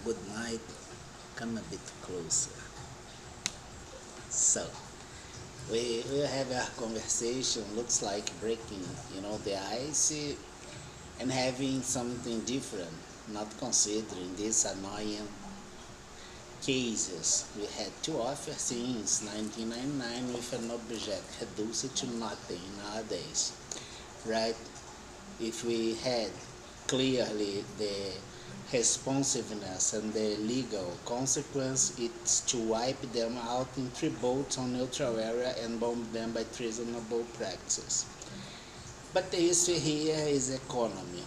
Good night. Come a bit closer. So, we have a conversation, looks like breaking, the ice and having something different, not considering these annoying cases. We had two offers since 1999 with an object reduced to nothing nowadays, right? If we had clearly the responsiveness and the legal consequence, it's to wipe them out in three boats on neutral area and bomb them by treasonable practices. But the issue here is economy.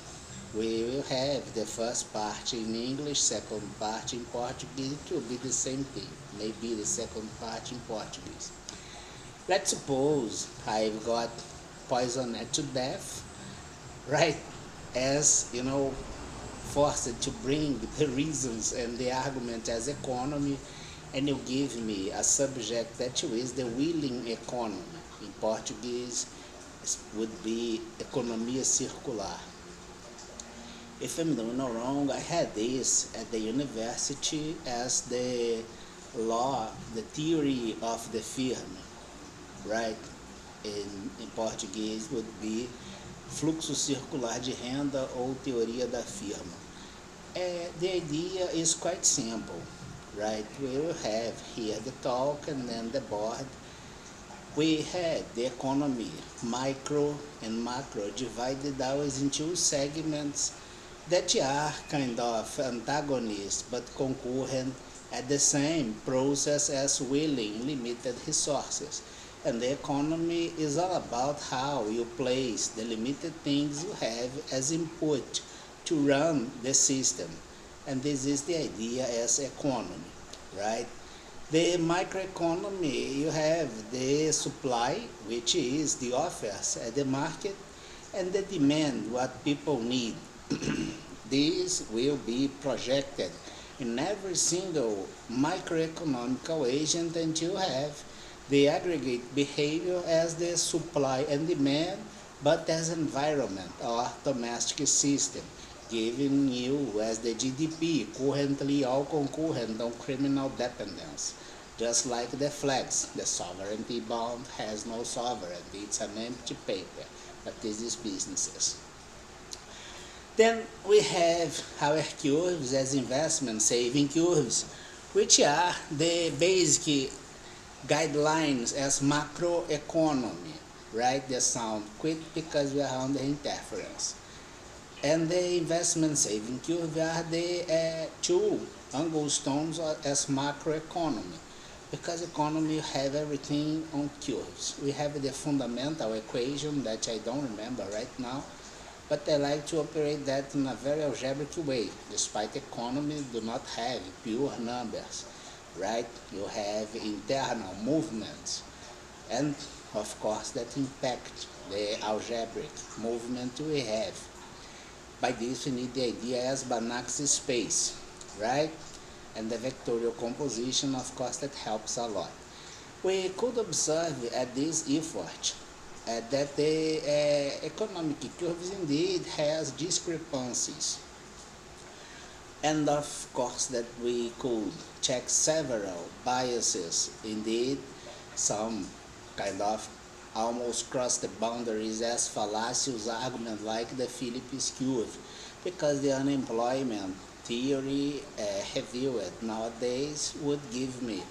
We will have the first part in English, second part in Portuguese. It will be the same thing, maybe the second part in Portuguese. Let's suppose I've got poisoned to death, right? As forced to bring the reasons and the argument as economy, and you give me a subject that is the willing economy. In Portuguese, would be economia circular. If I'm doing no wrong, I had this at the university as the law, the theory of the firm, right? In português would be fluxo circular de renda ou teoria da firma. The idea is quite simple, right? We will have here the talk and then the board. We had the economy, micro and macro, divided out into segments that are kind of antagonists but concurrent at the same process as willing limited resources. And the economy is all about how you place the limited things you have as input to run the system. And this is the idea as economy, right? The microeconomy, you have the supply, which is the offers at the market, and the demand, what people need. This will be projected in every single microeconomical agent until you have the aggregate behavior as the supply and demand, but as environment or domestic system, giving you as the GDP, currently all concurrent on criminal dependence. Just like the flags, the sovereignty bond has no sovereignty, it's an empty paper, but this is businesses. Then we have our curves as investment saving curves, which are the basic guidelines as macroeconomy, right? They sound quick because we are under interference. And the investment saving curve are the two angle stones as macroeconomy, because economy have everything on curves. We have the fundamental equation that I don't remember right now, but I like to operate that in a very algebraic way, despite economy do not have pure numbers, right? You have internal movements, and of course that impact the algebraic movement we have. By this we need the idea as Banach's space, right? And the vectorial composition, of course, that helps a lot. We could observe at this effort that the economic curves indeed has discrepancies, and of course that we could check several biases. Indeed, some kind of almost cross the boundaries as fallacious argument like the Phillips curve, because the unemployment theory reviewed nowadays would give me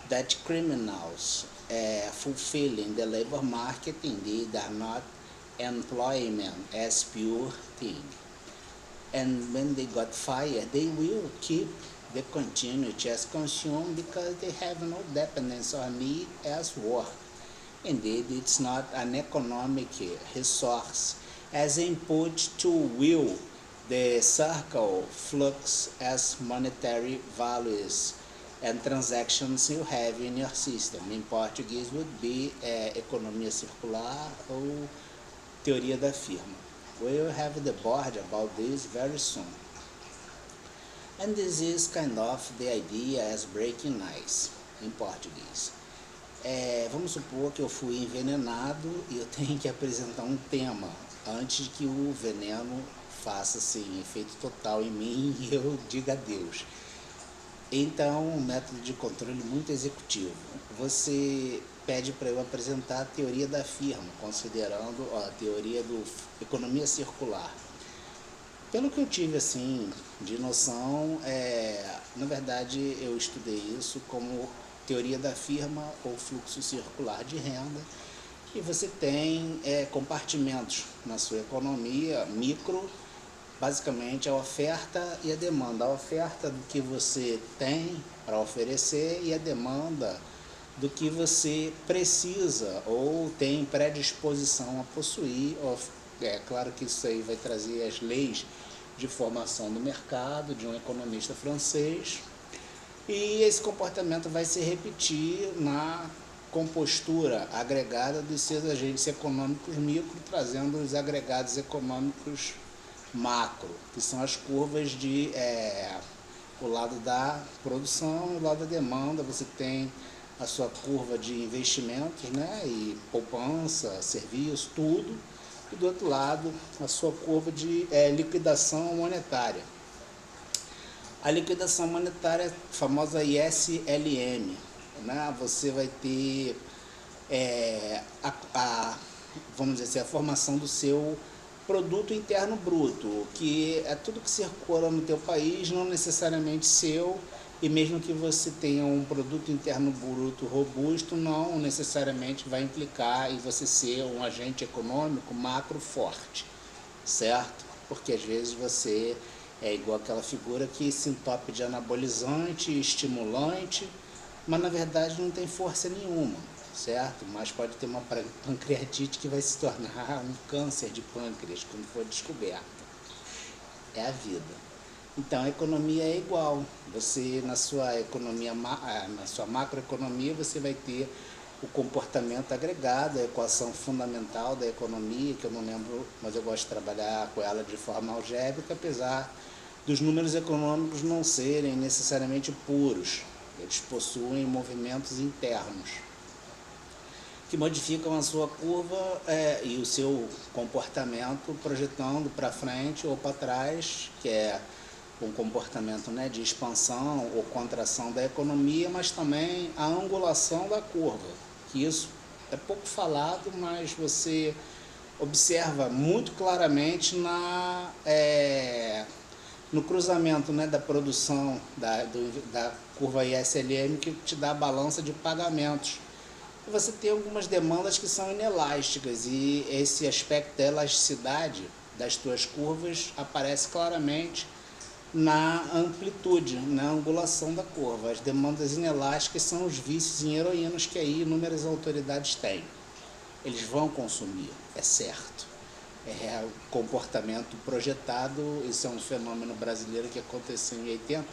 that criminals fulfilling the labor market indeed are not employment as pure thing. And when they got fired, they will keep the continuity as consumed because they have no dependence on need as work. Indeed, it's not an economic resource as input to will the circle flux as monetary values and transactions you have in your system. In Português would be economia circular ou teoria da firma. We will have the board about this very soon. And this is kind of the idea as breaking ice em português. Vamos supor que eu fui envenenado e eu tenho que apresentar um tema antes que o veneno faça assim, efeito total em mim e eu diga adeus. Então, um método de controle muito executivo. Você pede para eu apresentar a teoria da firma, considerando a teoria do economia circular. Pelo que eu tive assim de noção, na verdade eu estudei isso como teoria da firma ou fluxo circular de renda, e você tem compartimentos na sua economia micro, basicamente a oferta e a demanda. A oferta do que você tem para oferecer e a demanda do que você precisa ou tem predisposição a possuir. É claro que isso aí vai trazer as leis de formação do mercado de um economista francês, e esse comportamento vai se repetir na compostura agregada dos seus agentes econômicos micro, trazendo os agregados econômicos macro, que são as curvas de o lado da produção e o lado da demanda. Você tem a sua curva de investimentos, né, e poupança, serviço, tudo, e do outro lado a sua curva de liquidação monetária. A liquidação monetária, a famosa ISLM, né, você vai ter vamos dizer assim, a formação do seu produto interno bruto, que é tudo que circula no teu país, não necessariamente seu, e mesmo que você tenha um produto interno bruto robusto, não necessariamente vai implicar em você ser um agente econômico macro forte, certo? Porque às vezes você é igual aquela figura que se entope de anabolizante, estimulante, mas na verdade não tem força nenhuma, certo? Mas pode ter uma pancreatite que vai se tornar um câncer de pâncreas quando for descoberto. É a vida. Então a economia é igual. Você na sua economia, na sua macroeconomia, você vai ter o comportamento agregado, a equação fundamental da economia, que eu não lembro, mas eu gosto de trabalhar com ela de forma algébrica, apesar dos números econômicos não serem necessariamente puros. Eles possuem movimentos internos que modificam a sua curva e o seu comportamento, projetando para frente ou para trás, que é um comportamento, né, de expansão ou contração da economia, mas também a angulação da curva, que isso é pouco falado, mas você observa muito claramente no cruzamento, né, da produção da curva ISLM, que te dá a balança de pagamentos. E você tem algumas demandas que são inelásticas, e esse aspecto da elasticidade das tuas curvas aparece claramente na amplitude, na angulação da curva. As demandas inelásticas são os vícios em heroínas que aí inúmeras autoridades têm. Eles vão consumir, é certo. É o comportamento projetado. Isso é um fenômeno brasileiro que aconteceu em 80,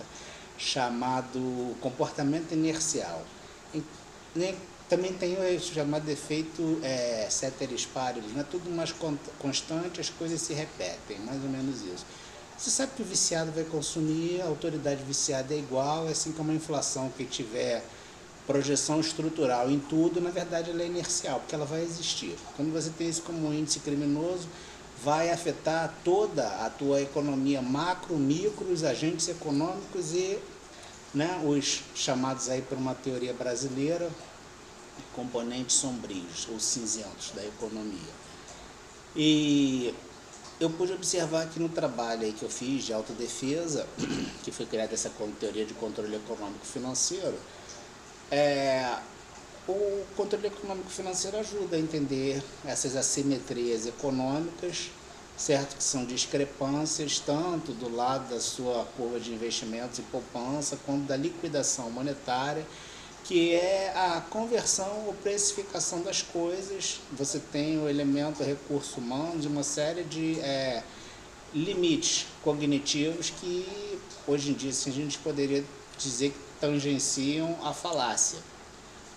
chamado comportamento inercial. Também tem o chamado efeito ceteris paribus, né? Tudo mais constante, as coisas se repetem, mais ou menos isso. Você sabe que o viciado vai consumir, a autoridade viciada é igual, assim como a inflação que tiver projeção estrutural em tudo, na verdade ela é inercial, porque ela vai existir. Quando você tem isso como um índice criminoso, vai afetar toda a tua economia macro, micro, os agentes econômicos e, né, os chamados aí por uma teoria brasileira, componentes sombrios ou cinzentos da economia. E eu pude observar que no trabalho aí que eu fiz de autodefesa, que foi criada essa teoria de controle econômico financeiro, o controle econômico financeiro ajuda a entender essas assimetrias econômicas, certo? Que são discrepâncias tanto do lado da sua curva de investimentos e poupança, quanto da liquidação monetária, que é a conversão ou precificação das coisas. Você tem o elemento recurso humano de uma série de limites cognitivos que hoje em dia assim, a gente poderia dizer que tangenciam a falácia.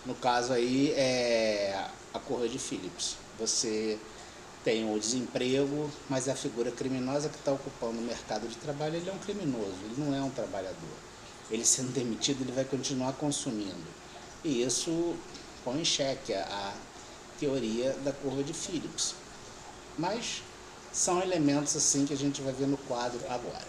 No caso aí a curva de Phillips. Você tem o desemprego, mas a figura criminosa que está ocupando o mercado de trabalho, ele é um criminoso, ele não é um trabalhador. Ele sendo demitido, ele vai continuar consumindo. E isso põe em xeque a teoria da curva de Phillips. Mas são elementos assim que a gente vai ver no quadro agora.